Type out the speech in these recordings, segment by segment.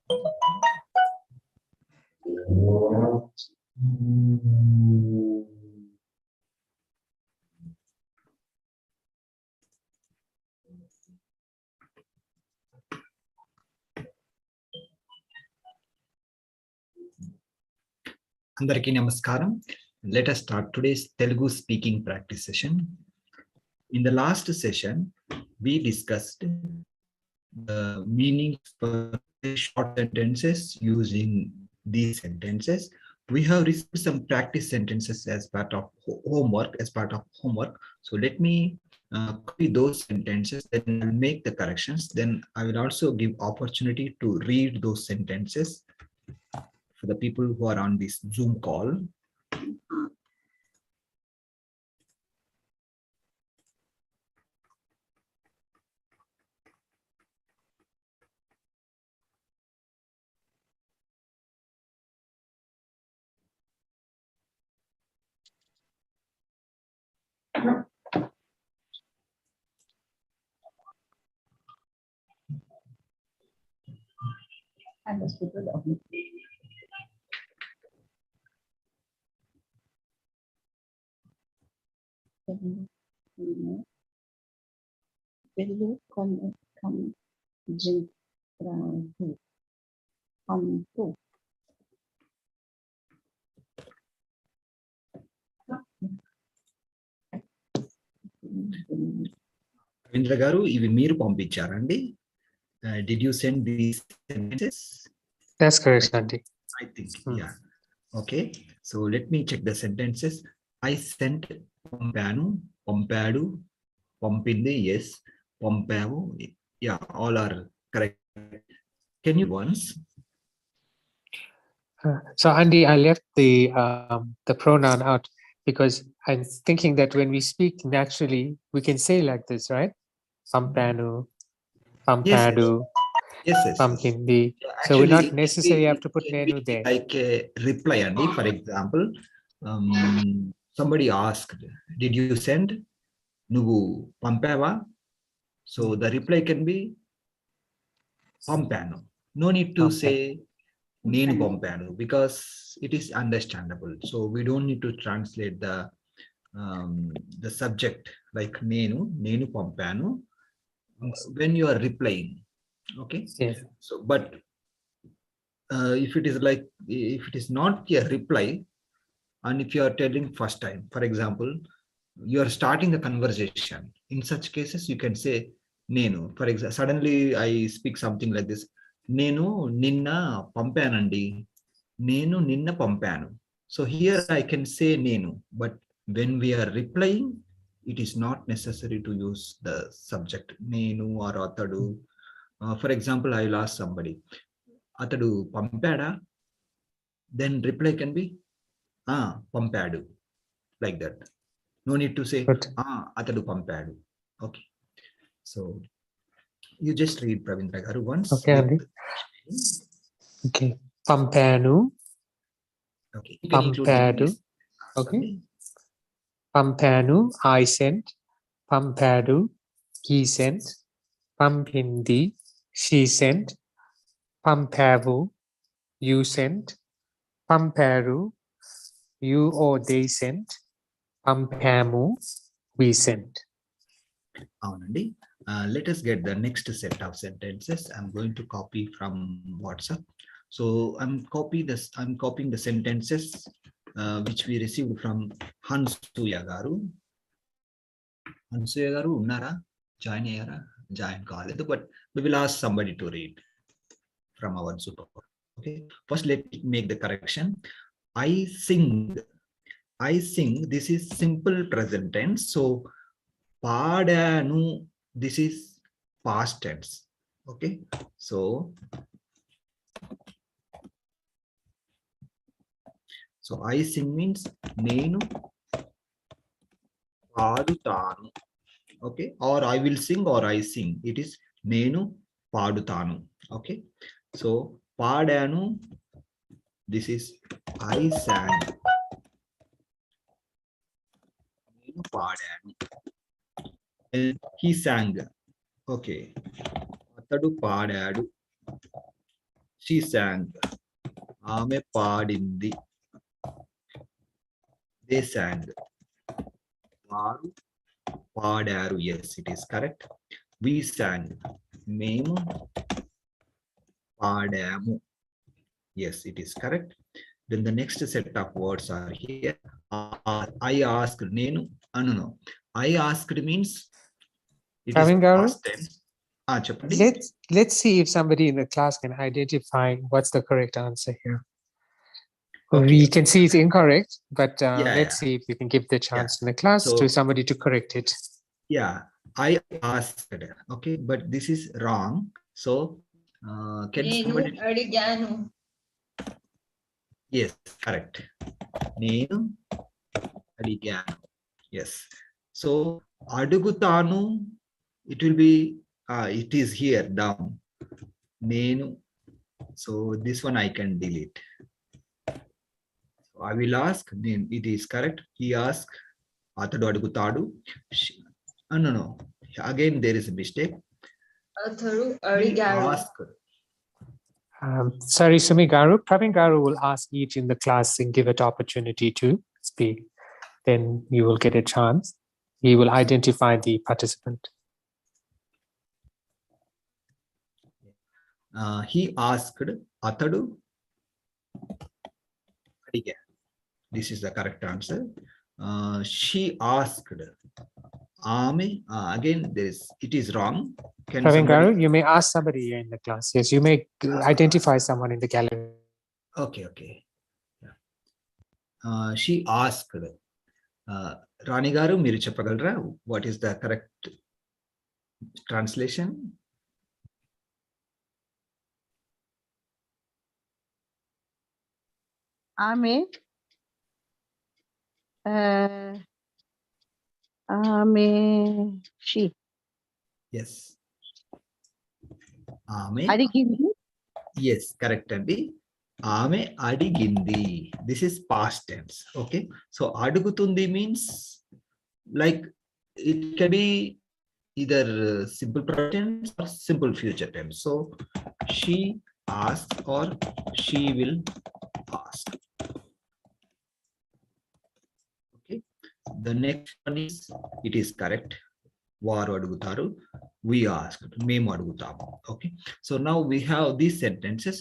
Andariki namaskaram. Let us start today's Telugu speaking practice session. In the last session, we discussed the meanings for short sentences using these sentences. We have received some practice sentences as part of homework. So let me copy those sentences, then I'll make the corrections. Then I will also give opportunity to read those sentences for the people who are on this Zoom call. Will come drink Ragi. Too. Ravindra garu, ivi meeru పంపించారండి. Did you send these sentences? That's correct, Sandy. I think, yeah. Okay, so let me check the sentences. I sent పంపాను, పంపాడు, పంపింది, yes, పంపావు, yeah, all are correct. Can you once? So Andy, I left the pronoun out because I'm thinking that when we speak naturally, we can say like this, right? Pampanu, pampadu, Yes. pampindi. Yeah, So we not actually, necessarily have to put can nenu be there. like a reply, Andy. For example, somebody asked, did you send? Nuvu pampava? So the reply can be pampano. No need to Okay. say nenu pampano because it is understandable. So we don't need to translate the subject like nenu pampano when you are replying. Okay. Yes. So, but if it is not a reply, and if you are telling first time, for example, you are starting the conversation, in such cases you can say nenu. For example, suddenly I speak something like this, nenu ninna pampanandi, nenu ninna pampanu. So here I can say nenu, but when we are replying, it is not necessary to use the subject nenu or atadu. For example, I will ask somebody, atadu pampada, then reply can be pampadu, like that. No need to say Good. atadu pampadu. Okay, so you just read Pravindra garu once. Okay, Andy. Okay. Pampanu, Okay, you can include the pampadu. English. Okay. Pampanu, I sent. Pampadu, he sent. Pampindi, she sent. Pampavu, you sent. Pamparu, you or they sent. Pampamu, we sent. Anandi, let us get the next set of sentences. I'm going to copy from WhatsApp. So I'm copying the sentences which we received from Hansuya garu. Hansuya garu unnara? Join కాలేదు, but we will ask somebody to read from our Zoom. Okay, first let me make the correction. I sing, this is simple present tense. So పాడాను, this is past tense. Okay, so I sing means నేను పాడుతాను. Okay, or I will sing or I sing, it is నేను పాడుతాను. Okay, so పాడాను, this is I sang. నేను పాడాను. And he sang. Okay, అతడు పాడాడు. She sang. ఆమె పాడింది. They sang. వారు పాడారు. Yes, it is correct. We sang. మేము పాడాము. Yes, it is correct. Then the next set of words are here. I asked. నేను అనును. I asked means it is Praveen garu, past tense. చెప్పండి. let's see if somebody in the class can identify what's the correct answer here. Okay. We can see it's incorrect, but Yeah, let's see if we can give the chance in the class So- to somebody to correct it. Yeah, I asked. Okay, but this is wrong. So can somebody? అడిగాను. Yes, correct. నేను అడిగాను. Yes. So అడుగుతాను. It will be. It is here down. నేను. So this one I can delete. So I will ask. It is correct. He asked. అతడు అడుగుతాడు. No. Again there is a mistake. అతడు He అడిగాడు. asked. Sorry, Sumi garu. Praveen garu will ask each in the class and give it opportunity to speak. Then you will get a chance. He will identify the participant. He asked. అతడు అడిగాడు. This is the correct answer. She asked. ఆమె. Again there is. It is wrong. Can Praveen somebody? garu, you may ask somebody here in the class. Yes, you may identify someone in the gallery. Okay. Yeah. She asked. Rani garu, మీరు చెప్పగలరా? What is the correct translation? ఆమె she Yes. ఆమె. అడిగింది. Yes, correct అండి. ఆమె అడిగింది. This is past tense. Okay. So అడుగుతుంది means like it can be either simple present tense or simple future tense. So she asked or she will ask. Okay. The next one is it is correct. వారు అడుగుతారు. We asked. మేము అడుగుతాము. Okay. So now we have these sentences.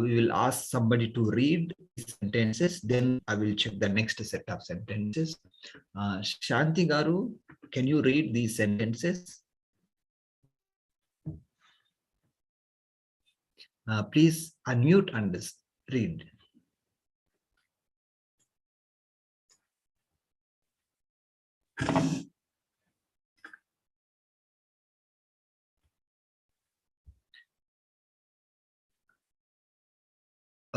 We will ask somebody to read these sentences. Then I will check the next set of sentences. Shanti garu, can you read these sentences? Please unmute and read.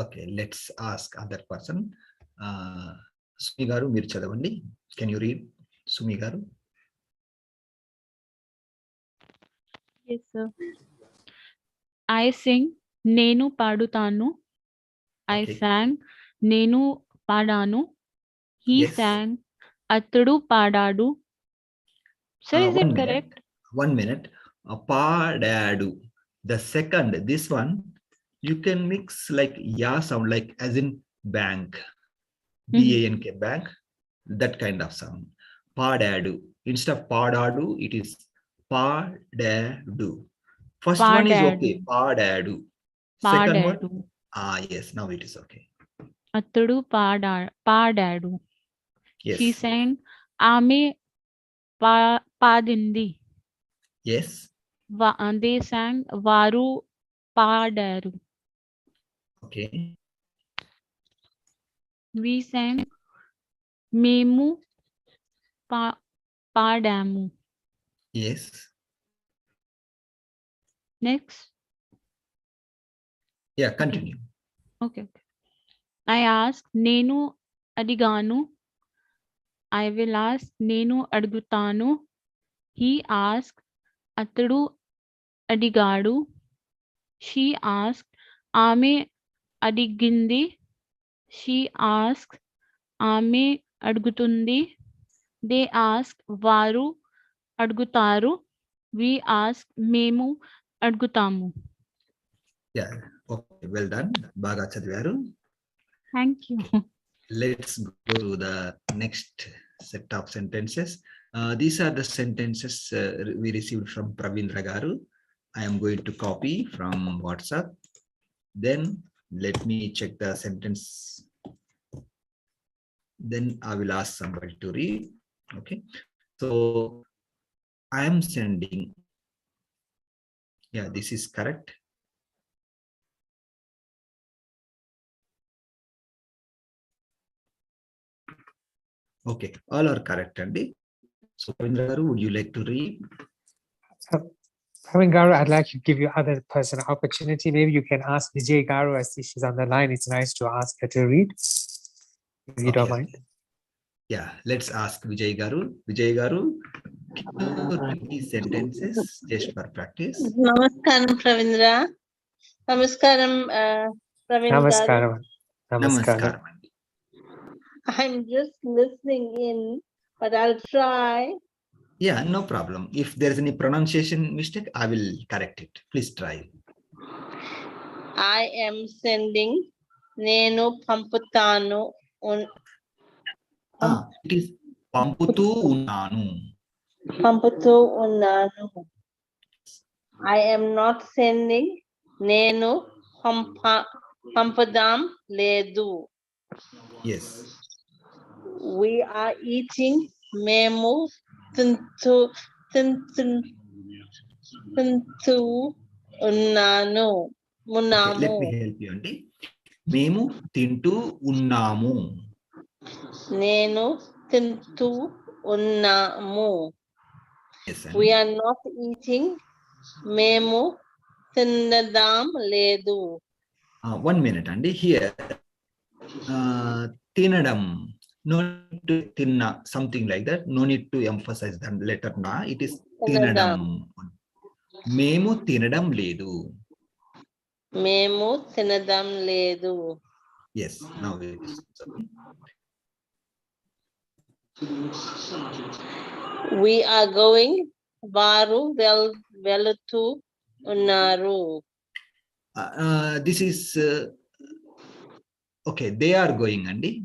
Okay, let's ask other person. Sumi garu, మీరు చదవండి. Can you read, Sumi garu? Yes, sir. I sing, నేను పాడుతాను. I Okay. sang, నేను పాడాను. He Yes. sang, అతడు పాడాడు. Sir, is it correct? 1 minute. Paadadu. The second, this one, you can mix like ya sound, like as in bank. BANK, bank. That kind of sound. Paadadu. Instead of paadadu, it is paadadu. First one is okay. Paadadu. Second one, పాడాడు. yes, now it is okay. అతడు పాడాడు. Yes. She sang, ఆమె పాడింది. Yes. They sang, వారు పాడారు. Okay. We sang, మేము పాడాము. Yes. Next. Yeah, continue. Okay. I asked, నేను అడిగాను. I will ask, నేను అడుగుతాను. He asked, అతడు అడిగాడు. She asked, ఆమె అడిగింది. She asked, ఆమె అడుగుతుంది. They ask, వారు అడుగుతారు. We ask, మేము అడుగుతాము. Yeah. Okay, well done. Baga chadivaru. Thank you. Let's go to the next set of sentences. These are the sentences we received from Praveen Ragaru. I am going to copy from WhatsApp. Then let me check the sentence. Then I will ask somebody to read. Okay. So I am sending. Yeah, this is correct. Okay, all are correct, Andy. So Praveen Ragaru, would you like to read? Praveen Garu, I'd like to give you other person an opportunity. Maybe you can ask Vijay Garu as she's on the line. It's nice to ask her to read, if you don't mind. Yeah, let's ask Vijay Garu. Vijay Garu, can you read these sentences just for practice? Namaskaram, Pravindra. Namaskaram, Praveen garu. Namaskaram. Namaskaram. Namaskaram. I'm just listening in, but I'll try. Yeah, no problem. If there's any pronunciation mistake, I will correct it. Please try. I am sending. Nenu pamputanu. It is pamputu unnanu. Pamputu unnanu. I am not sending. Nenu pampadam ledu. Yes. We are eating. Memu tintu unnanu. Okay, Munamu. let me help you, Andy. Memu tintu unnamu. Nenu tintu unnamu. Yes, We Andy. are not eating. Memu tinnadam ledu. 1 minute, Andy. Here, tinadam. No need to tinna, something like that. No need to emphasize the letter na. It is tinadam. Memu tinadam ledu. Memu tinnadam ledu. Yes, now it is. Okay. We are going. Varu velutu unnaru. This is okay. They are going, Andy.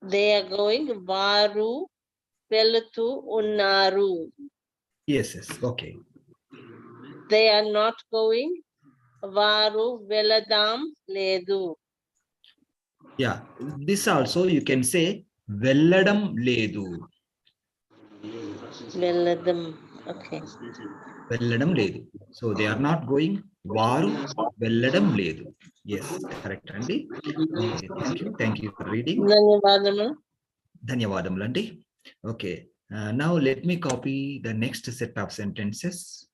They are going. Varu velutu unnaru. Yes, yes. Okay. They are not going. Varu veladam ledu. Yeah. This also you can say velladam ledu. Veladam. Okay. Velladam ledu. So they are not going. Varu velladam ledu. Yes, correct, Andy. Okay, thank you. Thank you for reading. ధన్యవాదములు. Dhanyavadamuలు, Andy. Okay. Now let me copy the next set of sentences.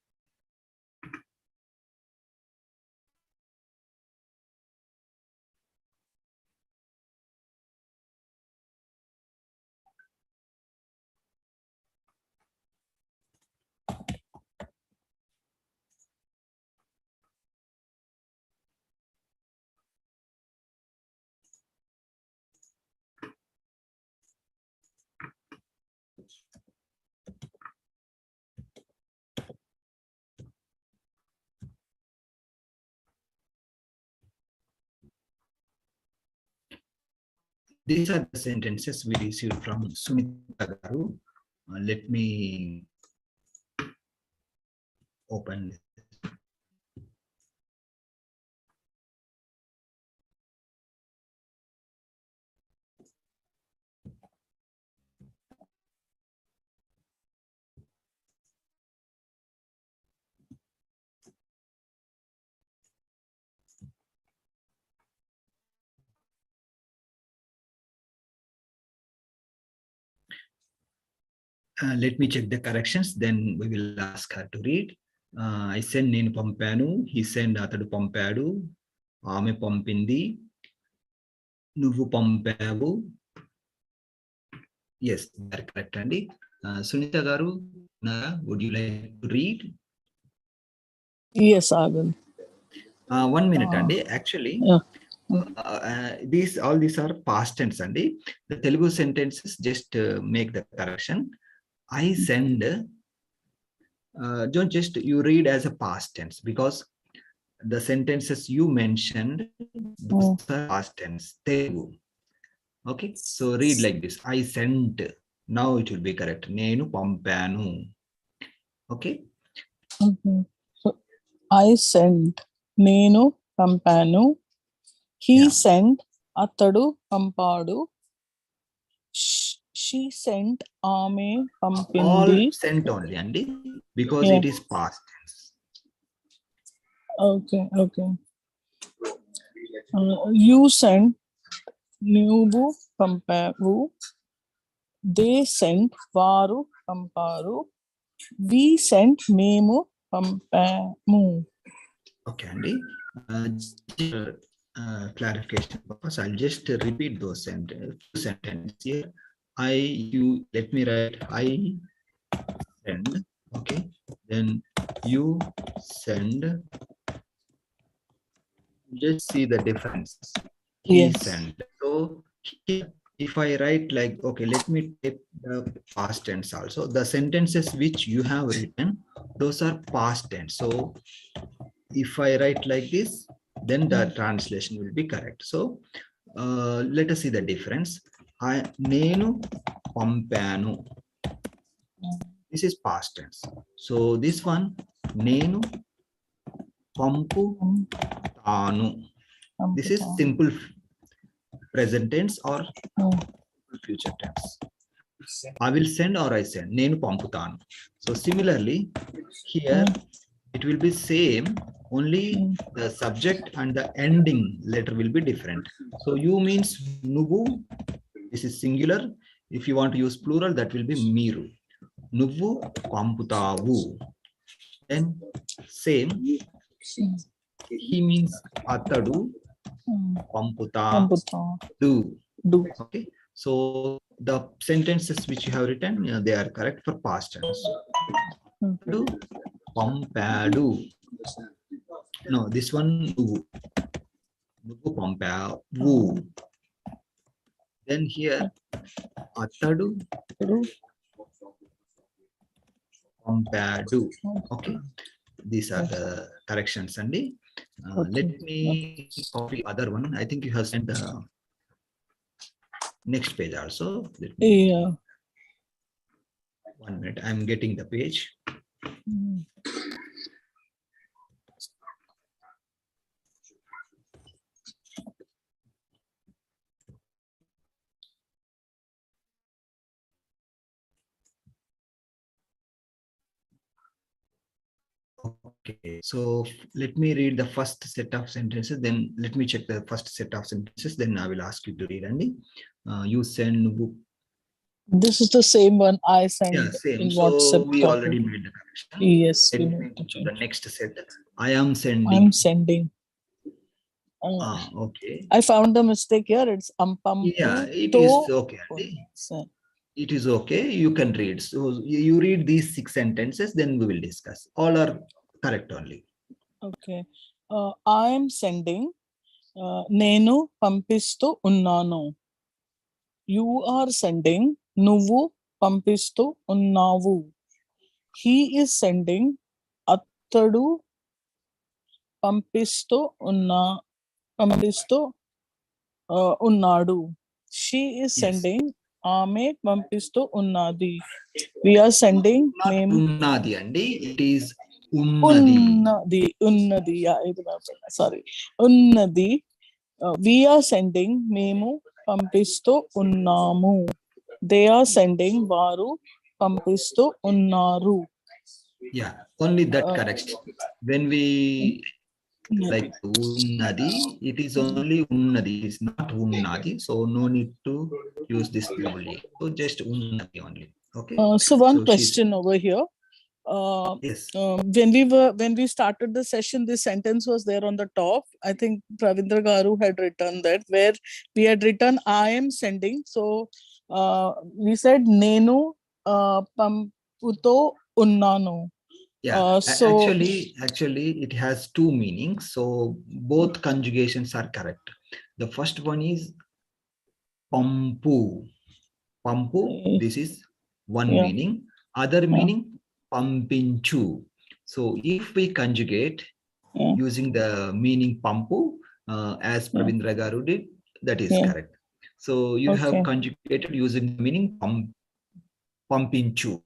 These are the sentences we received from Sunita Garu. Let me open this. Let me check the corrections, then we will ask her to read. I send నేను పంపాను, he send అతడు పంపాడు, ఆమె పంపింది, నువ్వు పంపావు. Yes, that correct, Andy. Sunita Garu, would you like to read? Yes, I will. 1 minute, Andy. Actually, Yeah. All these are past tense, Andy. The Telugu sentences just make the correction. I send don't just you read as a past tense, because the sentences you mentioned, those are past tense, Telugu. Okay, so read like this: I sent. Now it will be correct. Nenu pampanu. Okay. Okay. So I sent. Nenu pampanu. He Yeah. sent. Atadu pampadu. She sent. Ame All pampindi. sent only, Andy, because Yeah. it is past tense. Okay. Okay. You sent. Nubu pampavu. They sent. Varu pamparu. We sent. Memu pampamu. Okay, Andy. Clarification purpose, I'll just repeat those sentences here. You, let me write I send. Okay, then you send. Just see the difference. He Yes. sent. So here, if I write like, okay, let me take the past tense also. The sentences which you have written, those are past tense. So if I write like this, then the translation will be correct. So let us see the difference. Nenu pampanu. This is past tense. So this one, Nenu pampu tanu. This is simple present tense or future tense. I will send or I send. Nenu pamputanu. So similarly, here it will be same, only the subject and the ending letter will be different. So you means nuvu. This is singular. If you want to use plural, that will be miru. Nuvu pamputavu. Then same. He means atadu pamputa do. Okay. So the sentences which you have written, they are correct for past tense. Do pampadu. No, this one nuvu. Nuvu pampavu. Then here atadu pampadu. Okay, these are the corrections, Andy. Let me copy other one. I think you have sent the next page also. Let me, Yeah. 1 minute. I'm getting the page. Okay, so let me read the first set of sentences. Then let me check the first set of sentences. Then I will ask you to read, Andy. You send nuvu. This is the same one I sent Yeah, same. in So WhatsApp. we already made the correction. Yes, we Let need me to go to change. the next set. I am sending. I'm sending. Okay. I found the mistake here. It's ampampu. Yeah, it is okay, Andy. So, It is okay. You can read. So you read these 6 sentences, then we will discuss. All are correct only. okay. I am sending. Nenu pampistu unnanu. You are sending. Nuvu pampistu unnavu. He is sending. Attadu pampistu unnadu. She is Yes. sending. Ame pampistu unnadi. We are sending. Not Mem unnadi, Andy. It is unnadi. unnadi. Yeah, sorry. Unnadi. We are sending. Memu pampistu unnamu. They are sending. Varu pampistu unnaru. Yeah, only that correction. When we like unnadi, it is only unnadi. It is not unnadi. So no need to use this double A. So just unnadi only. Okay. So one So question over here. Yes. When we started the session, this sentence was there on the top. I think Pravindra Garu had written that, where we had written I am sending. So we said Nenu pamputo unnano. Yeah, So actually it has 2 meanings. So both conjugations are correct. The first one is pampu. Pampu, this is one Yeah. meaning. Other meaning, pampinchu. So if we conjugate Yeah. using the meaning pampu, as Pravindra Garu did, that is correct. So you have Okay. conjugated using the meaning pampinchu.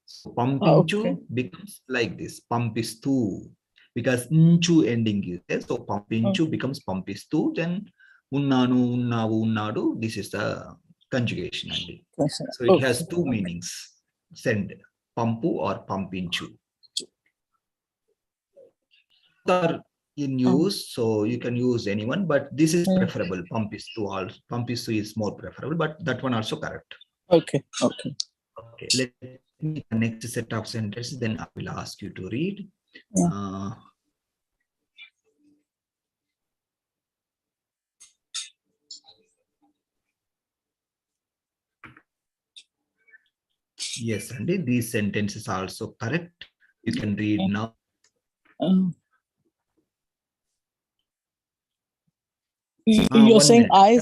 So pampinchu Okay. becomes like this, pampistu, because nchu ending is there. So pampinchu becomes pampistu, then unnanu, unnavu, unnadu. This is the conjugation only. So it has two meanings, send, pampu or pampinchu. Are in use, so you can use anyone, but this is preferable. Pampistu is more preferable, but that one also correct. Okay. Okay. Okay, let me the next set of sentences, then I will ask you to read. Yes, and these sentences are also correct. You can read now. You're saying minute. I.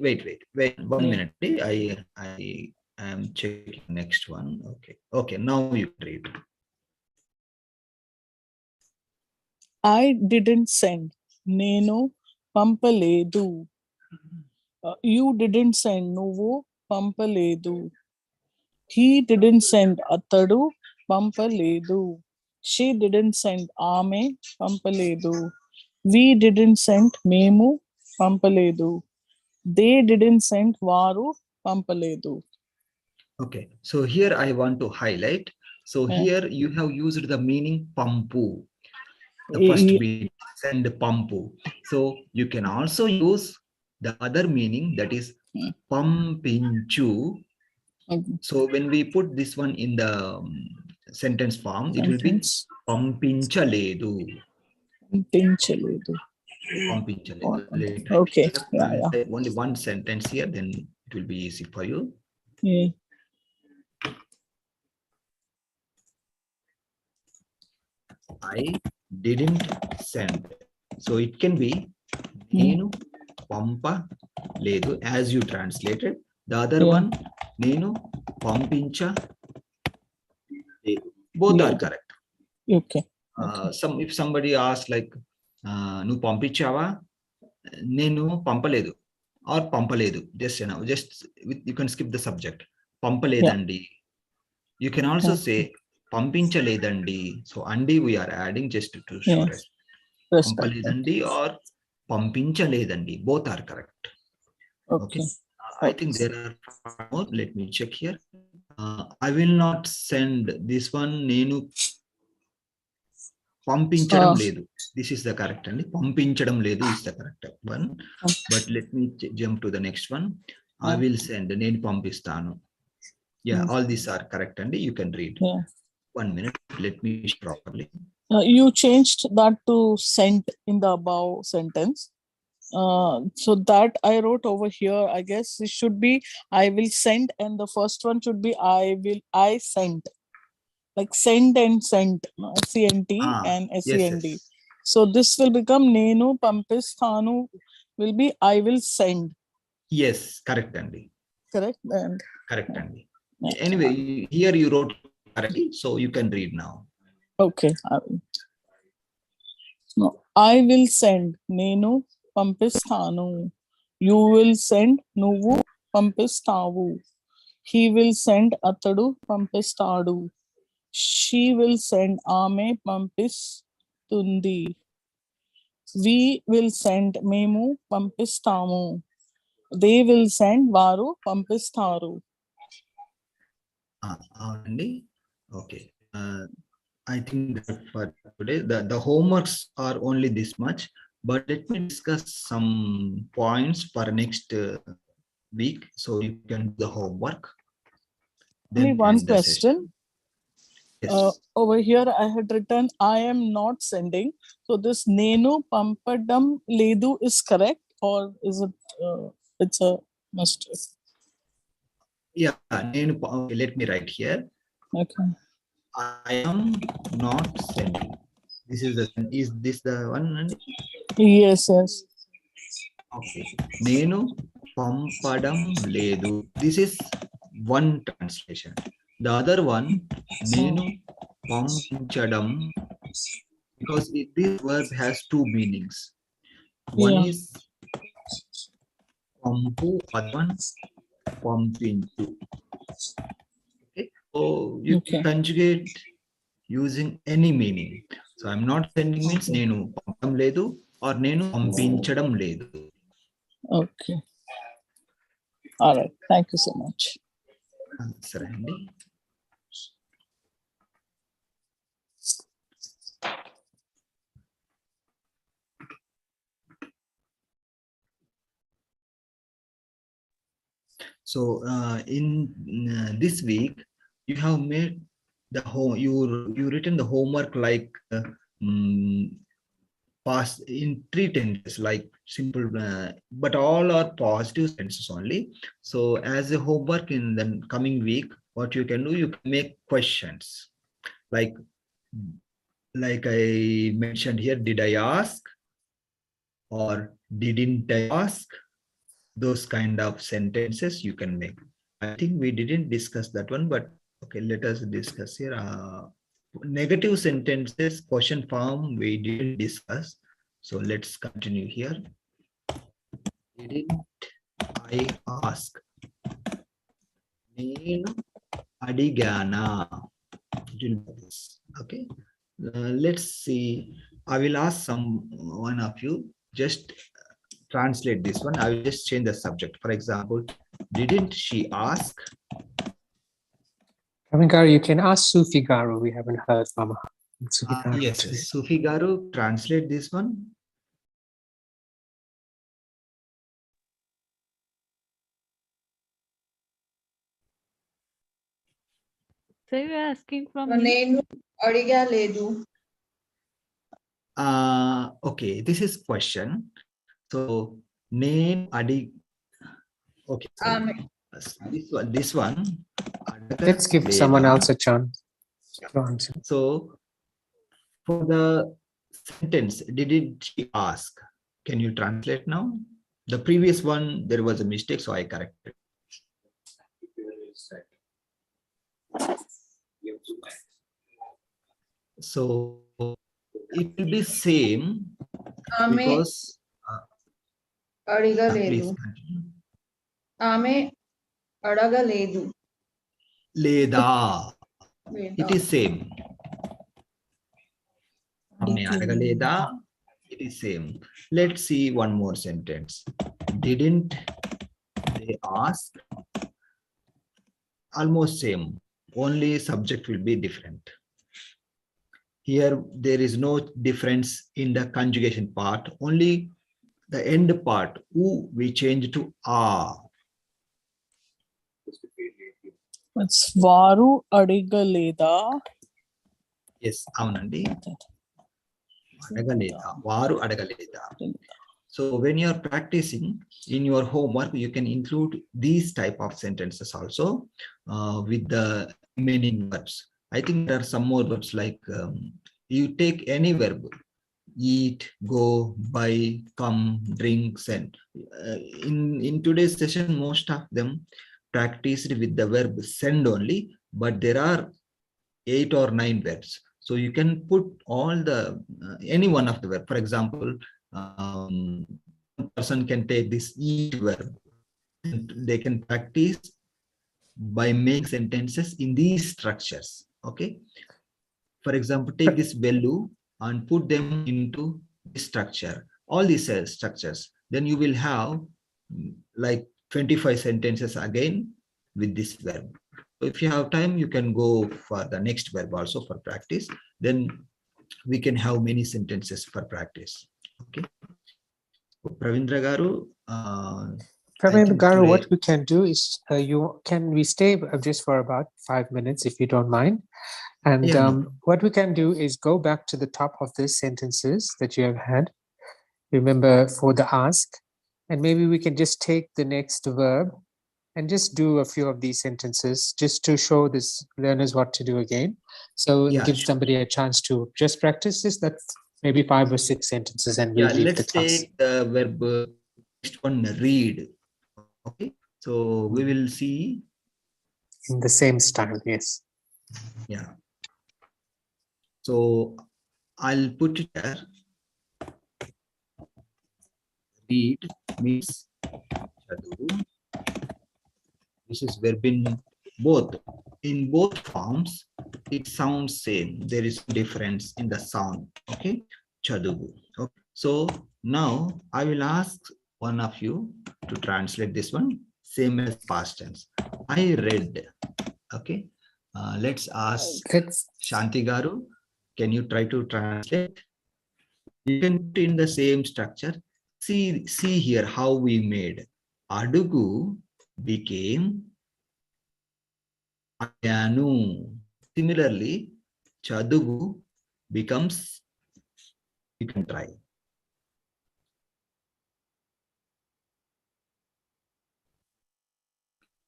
Wait. 1 minute. I am checking next one. Okay. Now you read. I didn't send. Nenu pampaledu. You didn't send. Nuvu pampaledu. He didn't send. Atadu pampaledu. She didn't send. Ame pampaledu. We didn't send. Memu pampaledu. They didn't send. Varu pampaledu. Okay, so here I want to highlight. So here you have used the meaning pampu. The first meaning, send pampu. So you can also use the other meaning, that is pampinchu. So when we put this one in the sentence form, it will be pampinchaledu. Okay. Only one sentence here, then it will be easy for you. I didn't send. So it can be Nenu Pampa Ledu, as you translated. The other one, Nenu Pampincha Ledu. Both are correct. Okay. If somebody asks like, Nu Pampichava, Nenu Pampaledu or Pampaledu, just you can skip the subject. Pampaledandi. You can also say Pampinchaledandi. So andi we are adding just to show respect. Pampaledandi or Pampinchaledandi. Both are correct. Okay. I think there are more. Let me check here. I will not send this one. Nenu Pampinchadam ledu. This is the correct one. Pampinchadam ledu is the correct one. But let me jump to the next one. I will send Nenu Pampistanu. Yeah, all these are correct, and you can read. 1 minute. Let me properly. You changed that to sent in the above sentence. So that I wrote over here. I guess it should be I will send, and the first one should be I sent. Like send and sent, CNT and SEND. Yes. So this will become Nenu Pampistanu will be I will send. Yes, correct, Andy. Correct. And correct, Andy. Anyway, here you wrote correctly, so you can read now. Okay. I will send Nenu Pampistanu. You will send Nuvu Pampistavu. He will send Atadu Pampistadu. She will send Ame Pampistundi. We will send Memu Pampistamu. They will send Varu Pampistaru. Andy, okay. I think that for today, the homeworks are only this much, but let me discuss some points for next week, so you can do the homework. Only one question. Yes. Over here I had written I am not sending. So this Nenu Pampadam Ledu is correct, or is it it's a mistake? Yeah, Nenu, okay, let me write here. Okay. I am not sending. Is this the one? Yes. Okay. Nenu Pampadam Ledu. This is one translation. The other one, nenu pampinchadam, because this verb has two meanings. One Yeah. is pampu, other one pampinchu. Okay, so you can Okay. conjugate using any meaning. So I'm not sending means Okay. nenu pampam ledu or nenu pampinchadam ledu. Okay. All right. Thank you so much. Sir Andy. So in this week, you have made the home. You written the homework like past in three tenses, like simple, but all are positive tenses only. So as a homework in the coming week, what you can do, you can make questions like I mentioned here. Did I ask or didn't I ask? Those kind of sentences you can make. I think we didn't discuss that one, but okay, let us discuss here. Negative sentences, question form, we didn't discuss. So let's continue here. Didn't I ask? Nenu adigana. Okay. Let's see. I will ask one of you. Just translate this one. I will just change the subject. For example, didn't she ask? Praveen Garu, you can ask Sufi Garu. We haven't heard from Sufi Garu Yes, today. Sufi Garu, translate this one. So you are asking from me? నేను అడిగలేదు. Okay, this is question. So name adi. Okay, sorry. This one. Let's give someone else a chance to answer. So for the sentence, didn't she ask? Can you translate now? The previous one, there was a mistake, so I corrected. So it will be same ఆమె because అడగలేదు. please continue. ఆమె అడగలేదు. Leda. లేదా. It is same. ఆమె అడగలేదా? It is same. Let's see one more sentence. Didn't they ask? Almost same. Only subject will be different. Here there is no difference in the conjugation part. Only the end part, who we change to are. It's Varu Adigaleda. Yes, అవునండి. అడగలేదా, వారు అడగలేదా. So when you are practicing in your homework, you can include these type of sentences also with the remaining verbs. I think there are some more verbs like you take any verb, eat, go, buy, come, drink, send. In today's session, most of them practiced with the verb send only, but there are 8 or 9 verbs. So you can put all the any one of the verb. For example, person can take this eat verb and they can practice by making sentences in these structures. Okay. For example, take this value and put them into this structure, all these structures. Then you will have like 25 sentences again with this verb. So if you have time, you can go for the next verb also for practice. Then we can have many sentences for practice. Okay. Pravindra Garu. Praveen Garu, today, what we can do is we stay just for about 5 minutes if you don't mind. And Yeah, what we can do is go back to the top of these sentences that you have had. Remember for the ask, and maybe we can just take the next verb and just do a few of these sentences just to show this learners what to do again. So Yeah, give somebody a chance to just practice this, that's maybe 5 or 6 sentences, and we'll leave let's the class. take the verb next one, read. Okay, so we will see in the same style. Yes. Yeah. So I'll put it there. Read means chadu. This is verb in both. In both forms, it sounds same. There is difference in the sound. Okay, chadugu. Okay. So now I will ask one of you to translate this one, same as past tense. I read. Okay. Let's ask Shanti Garu. Can you try to translate? You can put in the same structure. See here how we made. Adugu became Ayanu. Similarly, Chadugu becomes, you can try.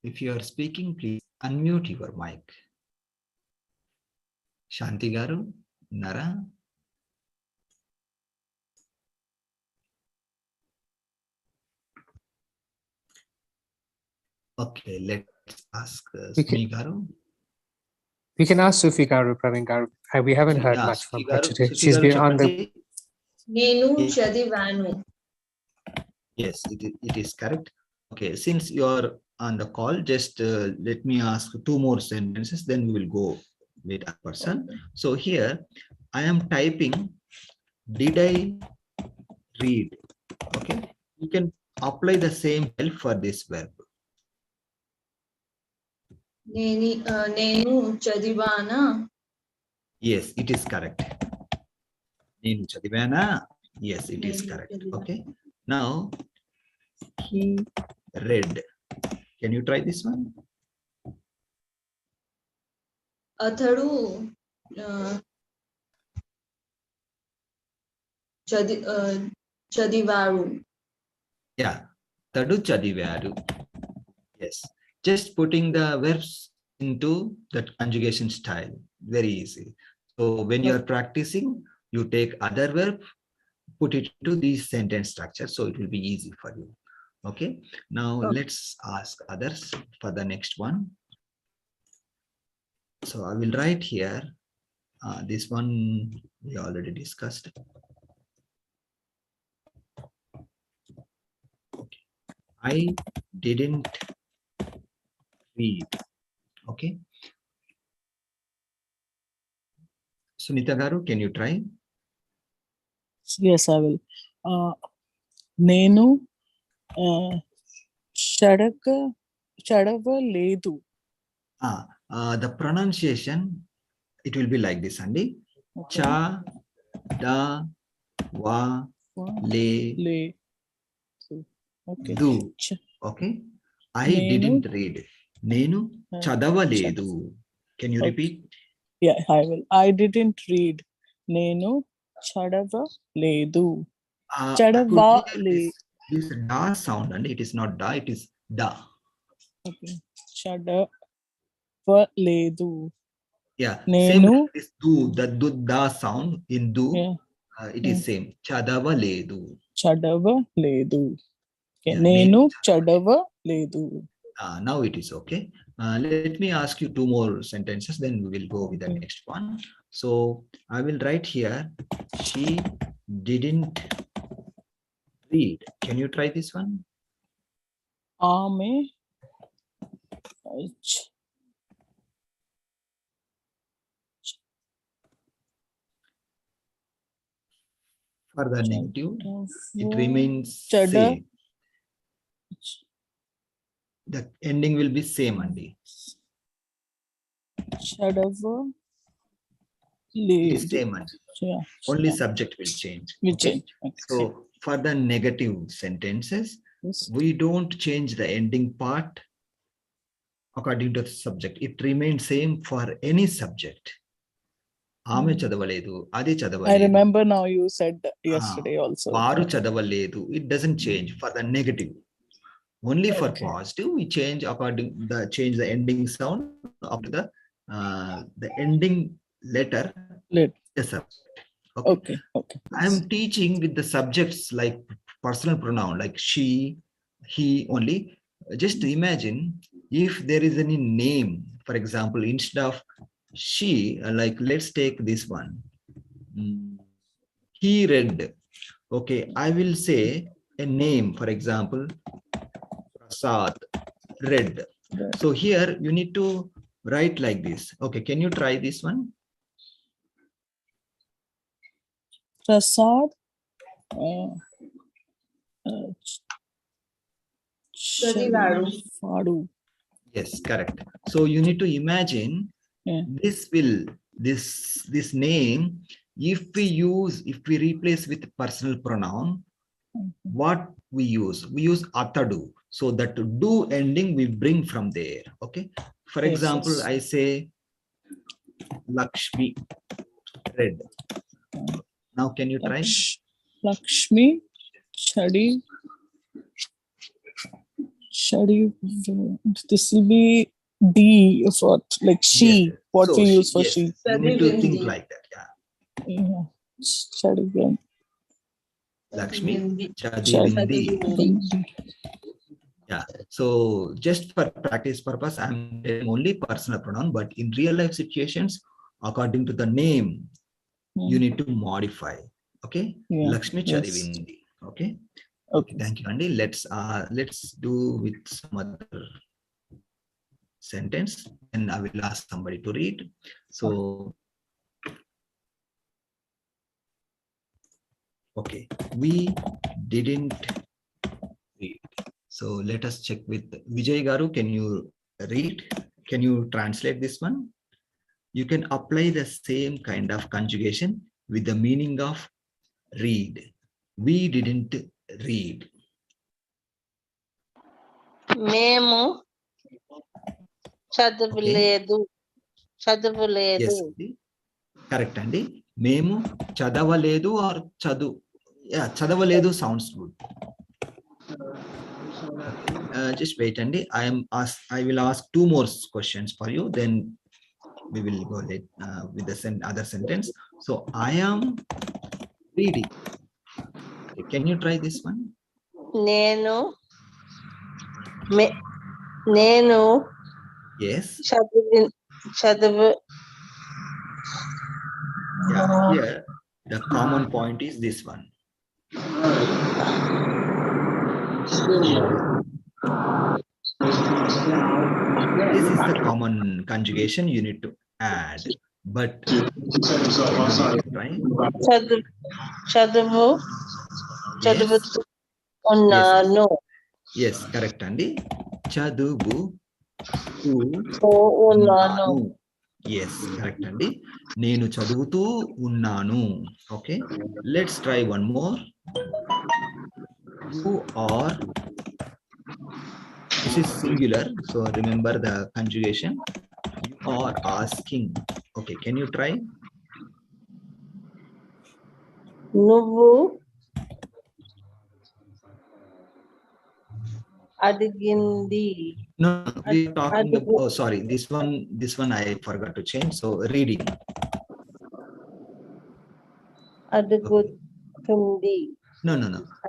If you are speaking, please unmute your mic. Shanti Garu, Nara. Okay, let's ask Sumi Garu. We can ask Sufi Garu, Praveen Garu. We haven't heard Yeah, much from Sufi her Garu, today. Sufi She's Garu been on the. Nenu chadivanu. Yes, it is correct. Okay, since you are on the call, just let me ask two more sentences, then we will go with a person. So here I am typing, did I read? Okay, you can apply the same help for this verb. Nenu chadivana. Yes, it is correct. Nenu chadivana. Yes, it is correct. Okay, now he read. Can you try this one? Atharu chadivaru. Yeah, tadu chadivaru. Yes, just putting the verbs into that conjugation style. Very easy. So when you are practicing, you take other verb, put it to the sentence structure. So it will be easy for you. Okay. Now let's ask others for the next one. So I will write here. This one we already discussed. Okay. I didn't read. Okay. Sunita Garu, can you try? Yes, I will. Nenu chadava ledu. The pronunciation, it will be like this, Andy. Okay. Cha, da, wa, le, Okay. do. Okay. I Nenu, didn't read. Nenu chadavaledu. Can you repeat? Yeah, I will. I didn't read. Nenu chadava ledu. Chadava le. This da sound, and it is not da, it is da. Okay. Chadava ledu. Yeah. Nenu. Same like this do, the do da sound in do. Yeah. It is same. Chadavaledu. Chadava ledu. Okay. Yeah, Nenu chadava ledu. Now it is okay. Let me ask you two more sentences, then we will go with the next one. So I will write here, she didn't read. Can you try this one? Ame. For the negative, it remains same. The ending will be same, Andy. Chadava It is ledu. same, Andy. Yeah. Only subject will change. Okay? So for the negative sentences, we don't change the ending part according to the subject. It remains same for any subject. Ame chadavaledu, adi chadavaledu. I remember now you said yesterday also. Varu chadavaledu. It doesn't change for the negative. Only for positive, we change according change the ending sound up to the ending letter. Yes, okay. I am teaching with the subjects like personal pronoun, like she, he only. Just imagine if there is any name, for example, instead of she, like let's take this one. He read. Okay, I will say a name, for example, Prasad read. So here you need to write like this. Okay, can you try this one? Prasad. Fadu. Yes, correct. So you need to imagine this name, if we replace with personal pronoun, what we use atadu. So that do ending we bring from there. Okay. For example, Yes. I say Lakshmi read. Now can you try? Lakshmi Chadi. This will be D for like she. Yes. What So we use for yes, she. you need to think like that. Yeah. Chadi. Lakshmi Chadivindi. Yeah. So just for practice purpose, I'm telling only personal pronoun, but in real life situations, according to the name, you need to modify. Okay. Yeah. Lakshmi Yes. Chadivindi. Okay. Okay. Thank you, Andy. Let's do with some other sentence, and I will ask somebody to read. So okay, we didn't read. So let us check with Vijay Garu. Can you read? Can you translate this one? You can apply the same kind of conjugation with the meaning of read. We didn't read. మేము చదవలేదు. చదవలేదు. Yes, correct, Andy. మేము చదవలేదు or చదవలేదు sounds good. Just wait, Andy. I will ask two more questions for you. Then we will go with the other sentence. So I am reading. Okay, can you try this one? నేను Yes. చదువు. Yeah, here the common point is this one. This is the common conjugation you need to add, but చదువు. ఉన్నాను. Yes, correct, Andy. Chaduvu ఉన్నాను. Yes, correct, Andy. Nenu chaduvutu unnanu. Okay, let's try one more. You are. This is singular, so remember the conjugation. You are asking. Okay, can you try? నువ్వు అడిగింది. No, we're talking about, oh sorry, this one I forgot to change. So reading. అడుగుతుంది. No.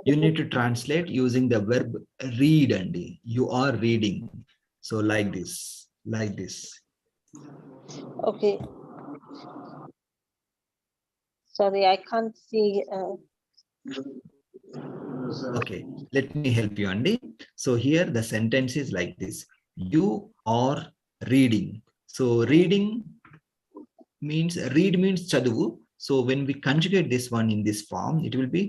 You need to translate using the verb read, Andy. You are reading. So like this. Okay. Sorry, I can't see. Okay, let me help you, Andy. So here the sentence is like this. You are reading. So read means chaduvu. So when we conjugate this one in this form, it will be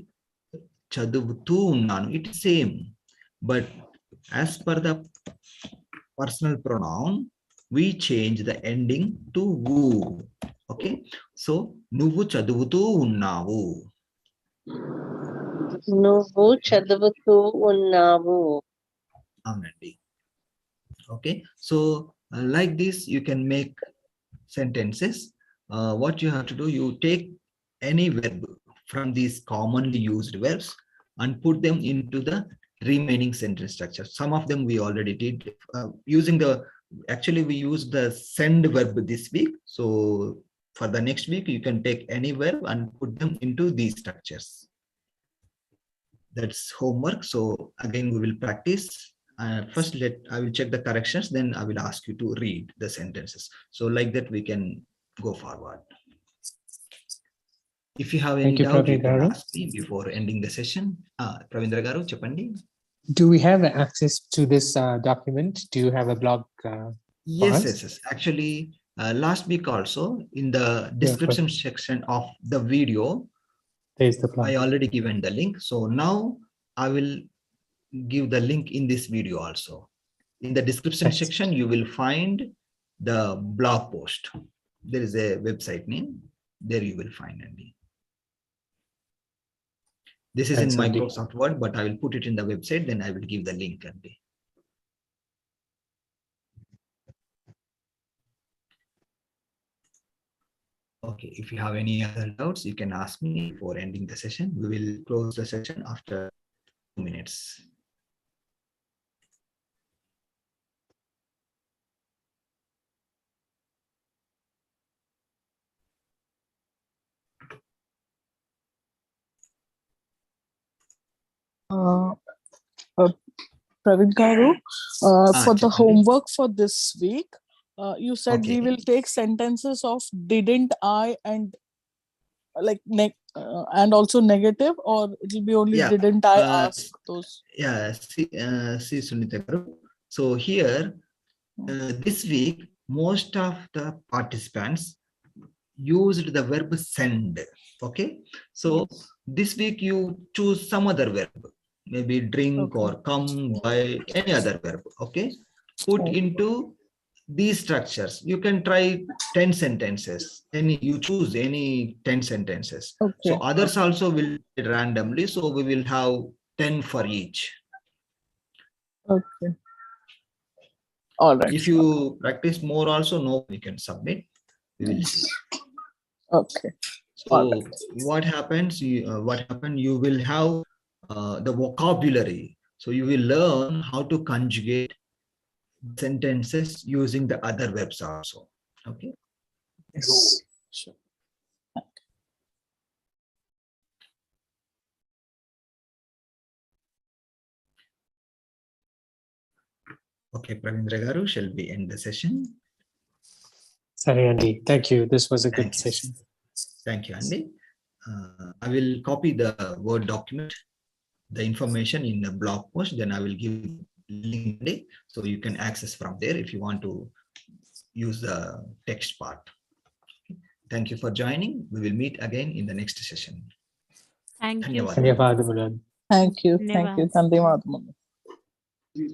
chaduvutu unnanu. It is same, but as per the personal pronoun, we change the ending to vu. Okay, so nuvu chaduvutu unnavu. నువ్వు చదువుతూ ఉన్నావు. Aunandi. Okay, so like this you can make sentences. What you have to do, you take any verb from these commonly used verbs and put them into the remaining sentence structure. Some of them we already did using actually we used the send verb this week. So for the next week, you can take any verb and put them into these structures. That's homework. So again, we will practice First, I will check the corrections, then I will ask you to read the sentences. So like that, we can go forward. If you have any Thank you, doubt, you Praveen can Garu. ask me before ending the session. Pravindra Garu, Chapandi. Do we have access to this document? Do you have a blog? Yes, us? yes. Actually, last week also in the description section of the video, There's the blog. I already given the link. So now I will give the link in this video also. In the description Yes. section, you will find the blog post. There is a website name. There you will find Andy. This is Thanks, in Andy. Microsoft Word, but I will put it in the website. Then I will give the link, Andy. Okay, if you have any other doubts, you can ask me before ending the session. We will close the session after 2 minutes. Praveen Garu, for the Chapandi. homework for this week, you said we Okay. will take sentences of didn't I and like and also negative, or it will be only Yeah. didn't I ask those? Yeah, see, Sunita Garu. So here, this week, most of the participants used the verb send. Okay, so Yes. this week you choose some other verb, maybe drink Okay. or come, buy, any other verb. Okay, put Okay. into these structures. You can try 10 sentences. You choose any 10 sentences. Okay. So others also will randomly. So we will have 10 for each. Okay. All right. If you practice more also, no, you can submit. We will see. Okay. So what happens? You will have the vocabulary. So you will learn how to conjugate sentences using the other verbs also. Okay. Yes. Sure. Okay, Pravindra Garu, shall we end the session? Sorry, Andy. Thank you. This was a good Thank you. session. Thank you, Andy. I will copy the Word document, the information in the blog post, then I will give link so you can access from there if you want to use the text part. Thank you for joining. We will meet again in the next session. Thank you. ధన్యవాదాలు. Thank you. Thank you. ధన్యవాదాలు.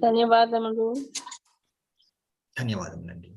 ధన్యవాదములు. ధన్యవాదములండి.